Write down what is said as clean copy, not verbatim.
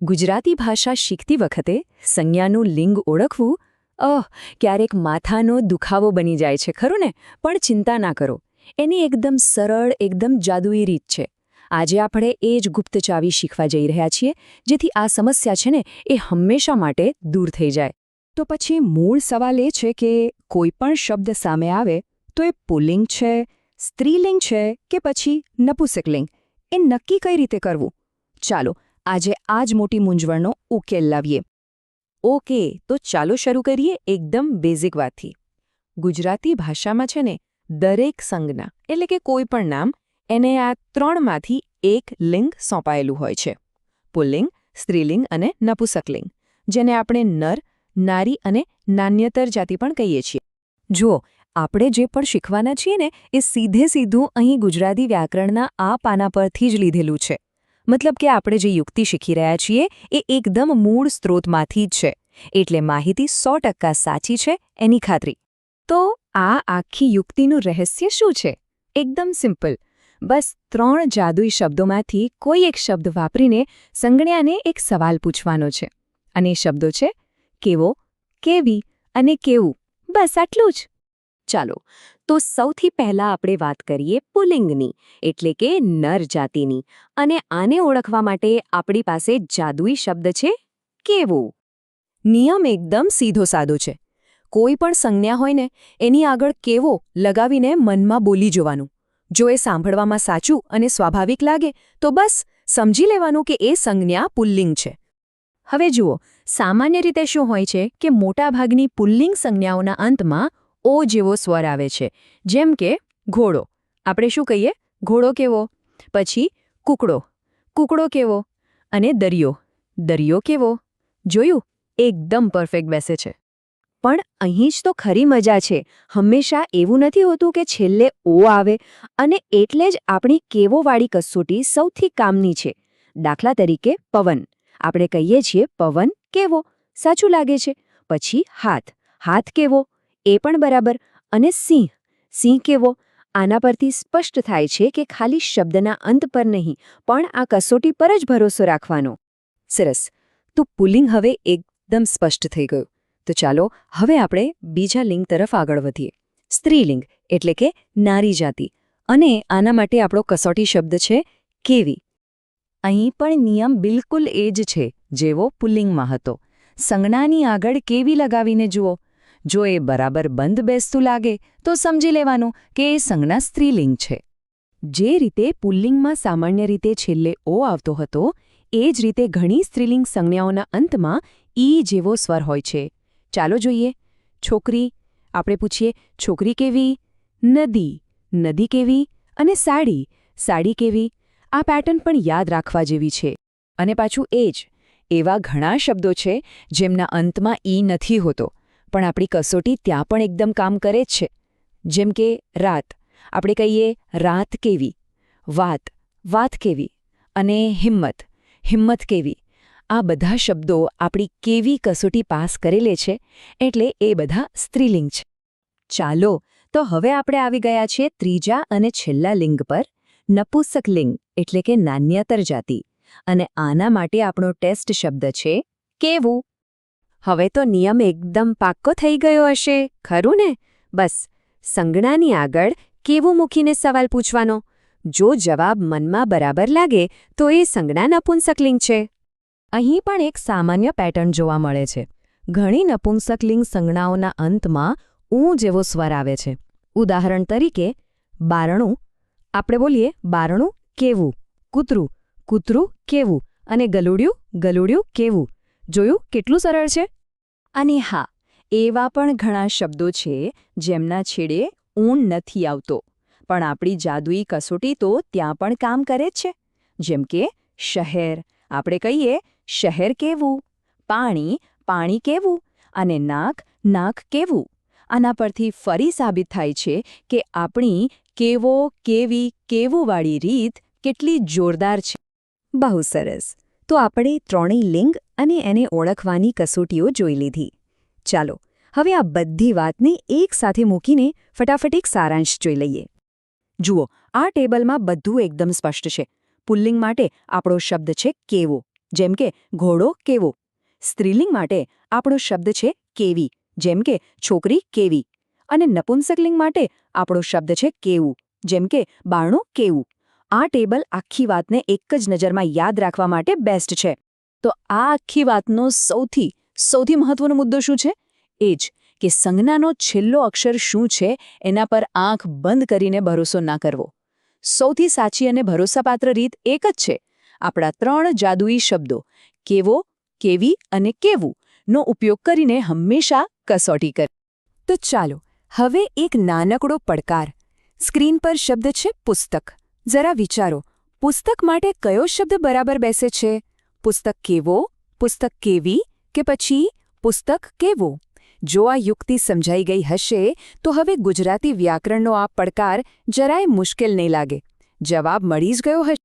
ગુજરાતી ભાષા શીખતી વખતે સંજ્ઞાનું લિંગ ઓળખવું ક્યારેક માથાનો દુખાવો બની જાય છે ખરું ને? પણ ચિંતા ના કરો, એની એકદમ સરળ એકદમ જાદુઈ રીત છે. આજે આપણે એ જ ગુપ્ત ચાવી શીખવા જઈ રહ્યા છીએ, જેથી આ સમસ્યા છે ને એ હંમેશા માટે દૂર થઈ જાય. તો પછી મૂળ સવાલ એ છે કે કોઈ પણ શબ્દ સામે આવે તો એ પુલ્લિંગ છે, સ્ત્રીલિંગ છે કે પછી નપુંસકલિંગ, એ નક્કી કઈ રીતે કરવું? ચાલો આજે આ જ મોટી મૂંઝવણનો ઉકેલ લાવીએ. ઓકે, તો ચાલો શરૂ કરીએ એકદમ બેઝિક વાતથી. ગુજરાતી ભાષામાં છે ને દરેક સંજ્ઞા એટલે કે કોઈ પણ નામ એને આ ત્રણમાંથી એક લિંગ સોંપાયેલું હોય છે: પુલ્લિંગ, સ્ત્રીલિંગ અને નપુંસકલિંગ, જેને આપણે નર, નારી અને નાન્યતર જાતિ પણ કહીએ છીએ. જુઓ, આપણે જે પણ શીખવાના છીએ ને એ સીધું અહીં ગુજરાતી વ્યાકરણના આ પાના પરથી જ લીધેલું છે. મતલબ કે આપણે જે યુક્તિ શીખી રહ્યા છીએ એ એકદમ મૂળ સ્ત્રોતમાંથી જ છે, એટલે માહિતી 100% સાચી છે એની ખાતરી. તો આ આખી યુક્તિનું રહસ્ય શું છે? એકદમ સિમ્પલ. બસ 3 જાદુઈ શબ્દોમાંથી કોઈ એક શબ્દ વાપરીને સંજ્ઞાને એક સવાલ પૂછવાનો છે. અને એ શબ્દો છે કેવો, કેવી અને કેવું. બસ આટલું જ. ચાલો, તો સૌથી પહેલા આપણે વાત કરીએ પુલ્લિંગની, એટલે કે નર જાતિની. અને આને ઓળખવા માટે આપણી પાસે જાદુઈ શબ્દ છે કેવું. નિયમ એકદમ સીધો સાદો છે. કોઈ પણ સંજ્ઞા હોય ને એની આગળ કેવો લગાવીને મનમાં બોલી જવાનું. જો એ સાંભળવામાં સાચું અને સ્વાભાવિક લાગે તો બસ સમજી લેવાનું કે એ સંજ્ઞા પુલ્લિંગ છે. હવે જુઓ, સામાન્ય રીતે શું હોય છે કે મોટાભાગની પુલ્લિંગ સંજ્ઞાઓના અંતમાં ઓ જેવો સ્વર આવે છે. જેમ કે ઘોડો, આપણે શું કહીએ? ઘોડો કેવો. પછી કૂકડો, કૂકડો કેવો. અને દરિયો, દરિયો કેવો. જોયું? એકદમ પરફેક્ટ બેસે છે. પણ અહીં જ તો ખરી મજા છે. હંમેશા એવું નથી હોતું કે છેલ્લે ઓ આવે, અને એટલે જ આપણી કેવોવાળી કસોટી સૌથી કામની છે. દાખલા તરીકે પવન, આપણે કહીએ છીએ પવન કેવો, સાચું લાગે છે. પછી હાથ, હાથ કેવો, એ પણ બરાબર. અને સિંહ, સિંહ કેવો. આના પરથી સ્પષ્ટ થાય છે કે ખાલી શબ્દના અંત પર નહીં, પણ આ કસોટી પર જ ભરોસો રાખવાનો. સરસ. તો પુલ્લિંગ હવે એકદમ સ્પષ્ટ થઈ ગયું. તો ચાલો હવે આપણે બીજા લિંગ તરફ આગળ વધીએ. સ્ત્રીલિંગ એટલે કે નારી જાતિ. અને આના માટે આપણો કસોટી શબ્દ છે કેવી. અહીં પણ નિયમ બિલકુલ એ જ છે જેવો પુલ્લિંગમાં હતો. સંજ્ઞાની આગળ કેવી લગાવીને જુઓ. જો એ બરાબર બંધ બેસતું લાગે તો સમજી લેવાનું કે એ સંજ્ઞા સ્ત્રીલિંગ છે. જે રીતે પુલ્લિંગમાં સામાન્ય રીતે છેલ્લે ઓ આવતો હતો, એ જ રીતે ઘણી સ્ત્રીલિંગ સંજ્ઞાઓના અંતમાં ઈ જેવો સ્વર હોય છે. ચાલો જોઈએ. છોકરી, આપણે પૂછીએ છોકરી કેવી. નદી, નદી કેવી. અને સાડી, સાડી કેવી. આ પેટર્ન પણ યાદ રાખવા જેવી છે. અને પાછું એ જ, એવા ઘણા શબ્દો છે જેમના અંતમાં ઈ નથી હોતો, પણ આપણી કસોટી ત્યાં પણ એકદમ કામ કરે જ છે. જેમ કે રાત, આપણે કહીએ રાત કેવી. વાત, વાત કેવી. અને હિંમત, હિંમત કેવી. આ બધા શબ્દો આપણી કેવી કસોટી પાસ કરેલે છે, એટલે એ બધા સ્ત્રીલિંગ છે. ચાલો, તો હવે આપણે આવી ગયા છીએ ત્રીજા અને છેલ્લા લિંગ પર, નપુંસકલિંગ એટલે કે નાન્યતર જાતિ. અને આના માટે આપણો ટેસ્ટ શબ્દ છે કેવું. હવે તો નિયમ એકદમ પાક્કો થઈ ગયો હશે, ખરું ને? બસ સંજ્ઞાની આગળ કેવું મૂકીને સવાલ પૂછવાનો. જો જવાબ મનમાં બરાબર લાગે તો એ સંજ્ઞા નપુંસકલિંગ છે. અહીં પણ એક સામાન્ય પેટર્ન જોવા મળે છે. ઘણી નપુંસકલિંગ સંજ્ઞાઓના અંતમાં ઊ જેવો સ્વર આવે છે. ઉદાહરણ તરીકે બારણું, આપણે બોલીએ બારણું કેવું. કૂતરું, કૂતરું કેવું. અને ગલુડિયું, ગલુડિયું કેવું. જોયું કેટલું સરળ છે? અને હા, એવા પણ ઘણા શબ્દો છે જેમના છેડે ઊં નથી આવતો, પણ આપણી જાદુઈ કસોટી તો ત્યાં પણ કામ કરે જ છે. જેમ કે શહેર, આપણે કહીએ શહેર કેવું. પાણી, પાણી કેવું. અને નાક, નાક કેવું. આના પરથી ફરી સાબિત થાય છે કે આપણી કેવો, કેવી, કેવુંવાળી રીત કેટલી જોરદાર છે. બહુ સરસ. તો આપણે ત્રણેય લિંગ અને એને ઓળખવાની કસોટીઓ જોઈ લીધી. ચાલો હવે આ બધી વાતને એક સાથે મૂકીને ફટાફટ એક સારાંશ જોઈ લઈએ. જુઓ, આ ટેબલમાં બધું એકદમ સ્પષ્ટ છે. પુલ્લિંગ માટે આપણો શબ્દ છે કેવો, જેમ કે ઘોડો કેવો. સ્ત્રીલિંગ માટે આપણો શબ્દ છે કેવી, જેમ કે છોકરી કેવી. અને નપુંસકલિંગ માટે આપણો શબ્દ છે કેવું, જેમ કે બારણું કેવું. આ ટેબલ આખી વાતને એક જ નજરમાં યાદ રાખવા માટે બેસ્ટ છે. તો આ આખી વાતનો સૌથી મહત્વનો મુદ્દો શું છે? એ જ કે સંજ્ઞાનો છેલ્લો અક્ષર શું છે એના પર આંખ બંધ કરીને ભરોસો ના કરવો. સૌથી સાચી અને ભરોસાપાત્ર રીત એક જ છે. આપણા 3 જાદુઈ શબ્દો કેવો, કેવી અને કેવું નો ઉપયોગ કરીને હંમેશા કસોટી કરે. તો ચાલો હવે એક નાનકડો પડકાર. સ્ક્રીન પર શબ્દ છે પુસ્તક. જરા વિચારો, પુસ્તક માટે કયો શબ્દ બરાબર બેસે છે? પુસ્તક કેવો, પુસ્તક કેવી કે પછી પુસ્તક કેવું? જો આ યુક્તિ સમજાઈ ગઈ હશે તો હવે ગુજરાતી વ્યાકરણનો આ પડકાર જરાય મુશ્કેલ નહીં લાગે. જવાબ મળી જ ગયો હશે.